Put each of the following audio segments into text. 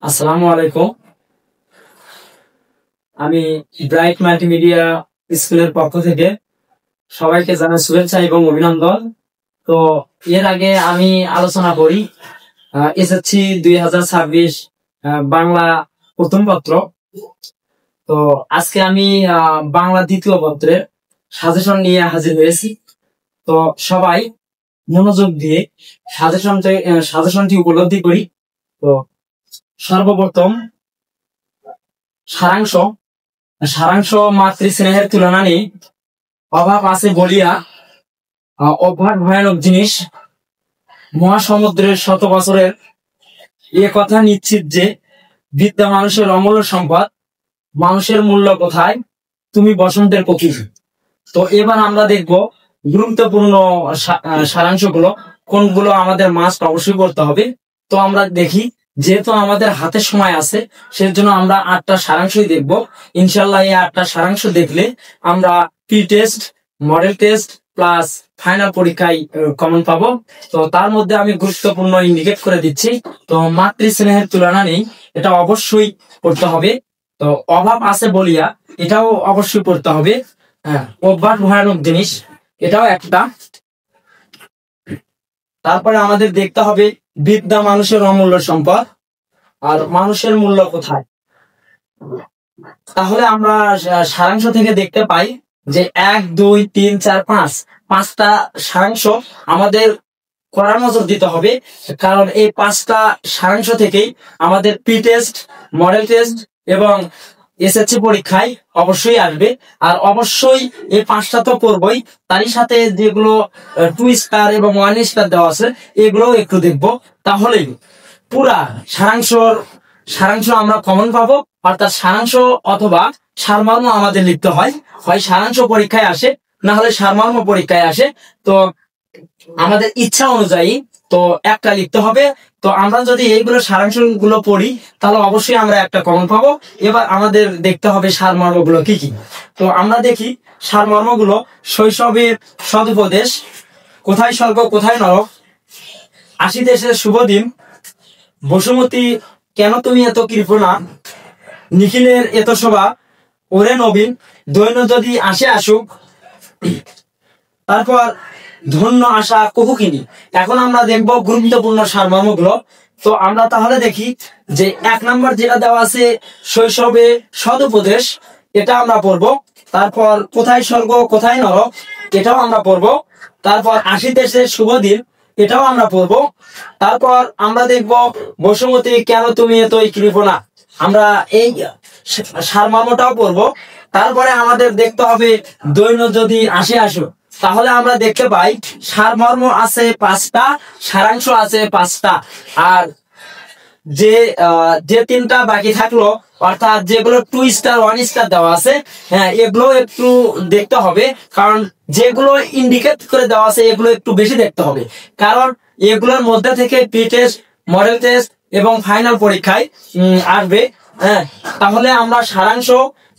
আসসালামু আলাইকুম। আমি ব্রাইট মাল্টিমিডিয়া স্কুলের পক্ষ থেকে সবাইকে জানাই শুভেচ্ছা এবং অভিনন্দন। তো এর আগে আমি আলোচনা করি এসএসসি 2026 বাংলা প্রথম পত্র। তো আজকে আমি বাংলা দ্বিতীয় পত্রের সাজেশন নিয়ে হাজির হয়েছি। তো সবাই মনোযোগ দিয়ে সাজেশনটি উপলব্ধি করি। তো সর্বপ্রথম সারাংশ সারাংশ মাতৃস্নেহের তুলনা নেই, অভাব আছে বলিয়া অভাব ভয়ানক জিনিস। মহাসমুদ্রের শত বছরের এ কথা নিশ্চিত যে বিদ্যা মানুষের অমূল্য সম্পদ। মানুষের মূল্য কোথায়, তুমি বসন্তের কোকিল। তো এবার আমরা দেখব গুরুত্বপূর্ণ সারাংশগুলো কোনগুলো আমাদের মাস্ট অবশ্যই করতে হবে। তো আমরা দেখি, যেহেতু আমাদের হাতে সময় আছে সেজন্য আমরা 8টা সারাংশই দেখব। ইনশাল্লাহ এই 8টা সারাংশ দেখলে আমরা pre test, model test plus final পরীক্ষায় কমন পাবো। তো তার মধ্যে আমি গুরুত্বপূর্ণ ইন্ডিকেট করে দিচ্ছি। তো মাতৃস্নেহের তুলনা নেই, এটা অবশ্যই পড়তে হবে। তো অভাব আছে বলিয়া এটাও অবশ্যই পড়তে হবে। হ্যাঁ, অভ্যাস ভয়ানক জিনিস, এটাও একটা। তারপরে আমাদের দেখতে হবে বিদ্যা মানুষের অমূল্য সম্পদ আর মানুষের মূল্য কোথায়। তাহলে আমরা সারাংশ থেকে দেখতে পাই যে 1, 2, 3, 4, 5টা সারাংশ আমাদের কড়া নজর দিতে হবে। কারণ এই 5টা সারাংশ থেকেই আমাদের প্রি টেস্ট, মডেল টেস্ট এবং এসএসসি পরীক্ষায় অবশ্যই আসবে। আর অবশ্যই এই 5টা তো পড়বই, তারই সাথে যেগুলো 2 স্টার এবং 1 স্টার দেওয়া আছে এগুলোও একটু দেখবো। তাহলেই পুরা সারাংশ আমরা কমন পাবো। অর্থাৎ সারাংশ অথবা সারমর্ম আমাদের লিখতে হয় সারাংশ পরীক্ষায় আসে, না হলে সারমর্ম পরীক্ষায় আসে। তো আমাদের ইচ্ছা অনুযায়ী তো একটা লিখতে হবে। তো আমরা যদি এইগুলো সারাংশ গুলো পড়ি তাহলে অবশ্যই আমরা একটা কমন পাবো। এবার আমাদের দেখতে হবে সারমর্ম গুলো কি কি। তো আমরা দেখি সারমর্ম গুলো। শৈশবের সদুপদেশ, কোথায় স্বর্গ কোথায় নরক, 80 দেশের শুভ দিন, বসুমতী কেন তুমি এত কৃপণা, নিখিলের এত শোভা, ওরে নবীন, দৈন্য যদি আসে আসুক, তারপর ধন্য আশা কহুকিনী। এখন আমরা দেখবো গুরুত্বপূর্ণ সারমর্মগুলো। তো আমরা তাহলে দেখি যে 1 নম্বর যেটা দেওয়া আছে শৈশবে সদুপদেশ, এটা আমরা পড়বো। তারপর কোথায় স্বর্গ কোথায় নরক, এটাও আমরা পড়বো। তারপর 80 দেশের শুভ দিন, এটাও আমরা পড়বো। তারপর আমরা দেখবো বসুমতী কেন তুমি এতই কৃপণা, আমরা এই সারমর্মটাও পড়বো। তারপরে আমাদের দেখতে হবে দৈন্য যদি আসে আসুক। তাহলে আমরা দেখতে পাই সারমর্ম আছে 5টা, সারাংশ আছে 5টা। আর যে 3টা বাকি থাকলো, অর্থাৎ যেগুলো 2 স্টার 1 স্টার দেওয়া আছে, হ্যাঁ এগুলো একটু দেখতে হবে। কারণ যেগুলো ইন্ডিকেট করে দেওয়া আছে এগুলো একটু বেশি দেখতে হবে। কারণ এগুলোর মধ্যে থেকে প্রি টেস্ট, মডেল টেস্ট এবং ফাইনাল পরীক্ষায় আসবে। হ্যাঁ, তাহলে আমরা সারাংশ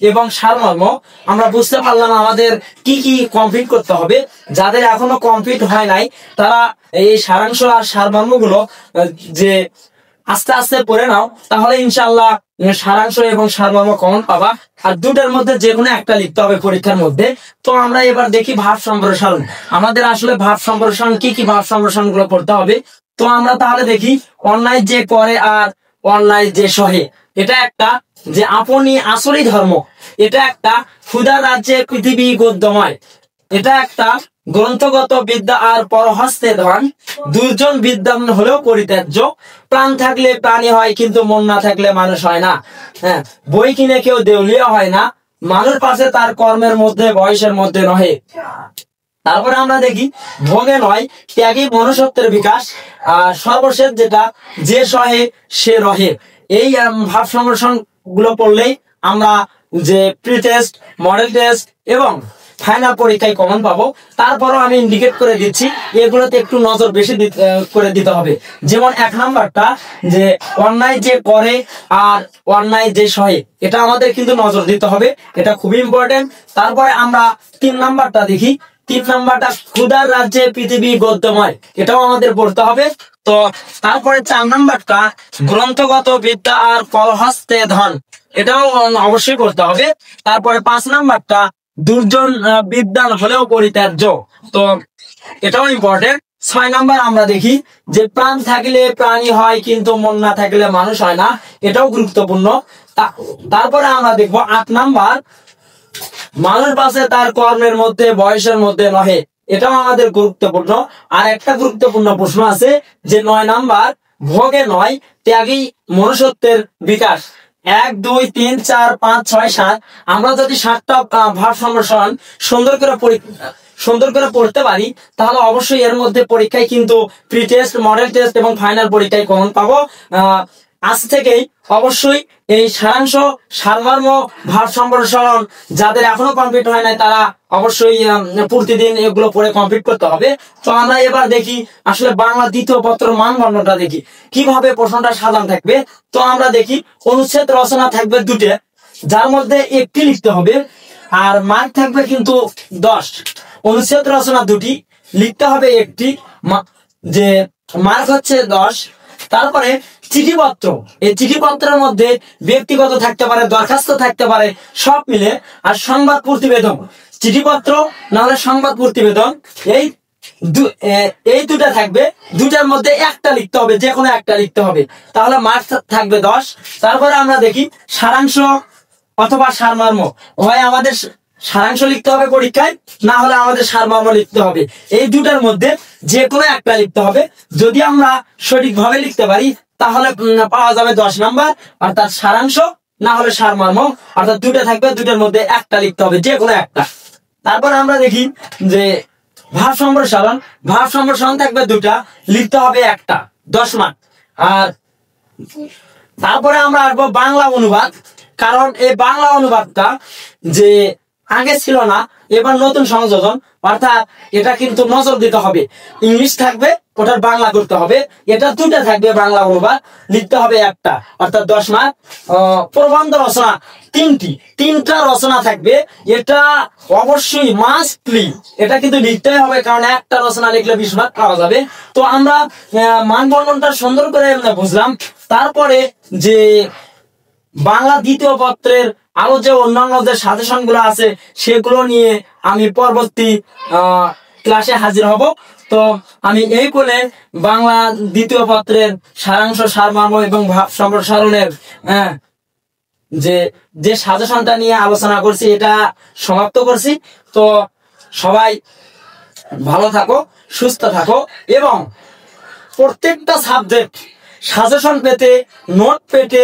এবং সারমর্ম আমরা বুঝতে পারলাম আমাদের কি কি কমপ্লিট করতে হবে। যাদের এখনো কমপ্লিট হয় নাই তারা এই সারাংশ আর সারমর্ম গুলো যে আস্তে আস্তে পড়ে নাও, তাহলে ইনশাআল্লাহ সারাংশ এবং সারমর্ম কমন পাবা। আর দুটার মধ্যে যে কোনো একটা লিখতে হবে পরীক্ষার মধ্যে। তো আমরা এবার দেখি ভাব সম্প্রসারণ। আমাদের আসলে ভাব সম্প্রসারণ কি কি ভাব সম্প্রসারণ গুলো পড়তে হবে। তো আমরা তাহলে দেখি অন্যায় যে করে আর অন্যায় যে সহে, এটা একটা। যে আপনি আসলেই ধর্ম, এটা একটা। ক্ষুধা রাজ্যে পৃথিবী গদ্যময়, এটা একটা। গ্রন্থগত বিদ্যা আর পরহস্তে ধন, দুর্জন বিদ্যান হলেও পরিত্যাজ্য। প্রাণ থাকলে প্রাণী হয় কিন্তু মন না থাকলে মানুষ হয় না। হ্যাঁ, বই কিনে কেউ দেউলিয়া হয় না, মানুষ পাশে তার কর্মের মধ্যে বয়সের মধ্যে নহে। তারপরে আমরা দেখি ভোগে নয় ত্যাগী মনুষ্যত্বের বিকাশ। আর সর্বশেষ যেটা, যে সহে সে রহে। এই ভাব সংরক্ষণ গুলো পড়লেই আমরা যে প্রি টেস্ট, মডেল টেস্ট এবং ফাইনাল পরীক্ষায় কমন পাবো। তারপরও আমি ইন্ডিকেট করে দিচ্ছি এগুলোতে একটু নজর বেশি করে দিতে হবে। যেমন 1 নাম্বারটা যে অন্যায় যে করে আর অন্যায় যে সহে, এটা আমাদের কিন্তু নজর দিতে হবে, এটা খুবই ইম্পর্টেন্ট। তারপরে আমরা 3 নাম্বারটা দেখি 3 নাম্বারটা ক্ষুধার রাজ্যে পৃথিবী গদ্যময়, এটাও আমাদের পড়তে হবে। তো তারপরে 4 নাম্বারটা গ্রন্থগত বিদ্যা আর কলহস্তে ধন, এটাও অবশ্যই করতে হবে। তারপরে 5 নাম্বারটা দুর্জন বিদ্যান হলেও পরিত্যাজ্য, তো এটাও ইম্পর্টেন্ট। 6 নাম্বার আমরা দেখি যে প্রাণ থাকলে প্রাণী হয় কিন্তু মন না থাকলে মানুষ হয় না, এটাও গুরুত্বপূর্ণ। তারপরে আমরা দেখবো 8 নাম্বার মানুষ বাঁচে তার কর্মের মধ্যে বয়সের মধ্যে নহে, এটাও আমাদের গুরুত্বপূর্ণ। আর একটা গুরুত্বপূর্ণ প্রশ্ন আছে যে 9 নাম্বার ভোগে নয় ত্যাগী মনুষ্যত্বের বিকাশ। 1 2 3 4 5 6 7 আমরা যদি 7টা ভাব সম্প্রসারণ সুন্দর করে পড়তে পারি তাহলে অবশ্যই এর মধ্যে পরীক্ষায় কিন্তু প্রি টেস্ট, মডেল টেস্ট এবং ফাইনাল পরীক্ষায় কমন পাবো। আজ থেকেই অবশ্যই এই সারাংশ, সারমর্ম, ভাব সম্প্রসারণ যাদের এখনো কমপ্লিট হয় নাই তারা অবশ্যই প্রতিদিন এগুলো পড়ে কমপ্লিট করতে হবে। তো আমরা এবার দেখি আসলে বাংলা দ্বিতীয় পত্র মানদণ্ডটা দেখি কিভাবে প্রশ্নটা সাজানো থাকবে। তো আমরা দেখি অনুচ্ছেদ রচনা থাকবে 2টে, যার মধ্যে একটি লিখতে হবে আর মার্ক থাকবে কিন্তু 10। অনুচ্ছেদ রচনা 2টি, লিখতে হবে একটি, যে মার্ক হচ্ছে 10। তারপরে চিঠিপত্র, এই চিঠিপত্রের মধ্যে ব্যক্তিগত থাকতে পারে, দরখাস্ত থাকতে পারে, সব মিলে। আর সংবাদ প্রতিবেদন, চিঠিপত্র না হলে সংবাদ প্রতিবেদন, এই দুটা থাকবে। দুটার মধ্যে একটা লিখতে হবে, যে কোনো একটা লিখতে হবে, তাহলে মার্ক থাকবে 10। তারপরে আমরা দেখি সারাংশ অথবা সারমর্ম, হয় আমাদের সারাংশ লিখতে হবে পরীক্ষায়, না হলে আমাদের সারমর্ম লিখতে হবে। এই দুটার মধ্যে যে কোনো একটা লিখতে হবে। যদি আমরা সঠিকভাবে লিখতে পারি তাহলে পাওয়া যাবে 10 নাম্বার, অর্থাৎ সারাংশ না হলে সারমর্ম, অর্থাৎ দুটো থাকবে, দুটোর মধ্যে একটা লিখতে হবে, যে কোনো একটা। তারপর আমরা দেখি যে ভাব সম্প্রসারণ থাকবে 2টা, লিখতে হবে একটা, 10 মার্ক। আর তারপরে আমরা আসবো বাংলা অনুবাদ, কারণ এই বাংলা অনুবাদটা যে আগে ছিল না, এবার নতুন সংযোজন, অর্থাৎ এটা কিন্তু নজর দিতে হবে। ইংলিশ থাকবে, ওটার বাংলা করতে হবে, এটা 2টা থাকবে বাংলা অনুবাদ, লিখতে হবে একটা, অর্থাৎ 10 মার্ক। প্রবন্ধ রচনা 3টা রচনা থাকবে, এটা অবশ্যই মাস্টলি, এটা কিন্তু লিখতেই হবে, কারণ একটা রচনা লিখলে 20 মার্ক পাওয়া যাবে। তো আমরা মানবন্ধনটা সুন্দর করে বুঝলাম। তারপরে যে বাংলা দ্বিতীয় পত্রের আরো যে অন্যান্য যে সাজেশন গুলো আছে সেগুলো নিয়ে আমি পরবর্তী ক্লাসে হাজির হব। তো আমি এই বলে বাংলা দ্বিতীয় পত্রের সারাংশ, সারমর্ম এবং ভাব সম্প্রসারণের যে সাজেশনটা নিয়ে আলোচনা করছি এটা সমাপ্ত করছি। তো সবাই ভালো থাকো, সুস্থ থাকো এবং প্রত্যেকটা সাবজেক্ট সাজেশন পেতে, নোট পেতে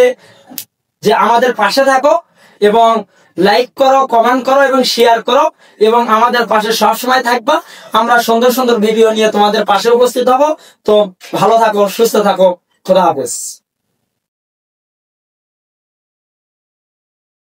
যে আমাদের পাশে থাকো এবং লাইক করো, কমেন্ট করো এবং শেয়ার করো এবং আমাদের পাশে সবসময় থাকবা। আমরা সুন্দর সুন্দর ভিডিও নিয়ে তোমাদের পাশে উপস্থিত হব। তো ভালো থাকো, সুস্থ থাকো, খোদা হাফেজ।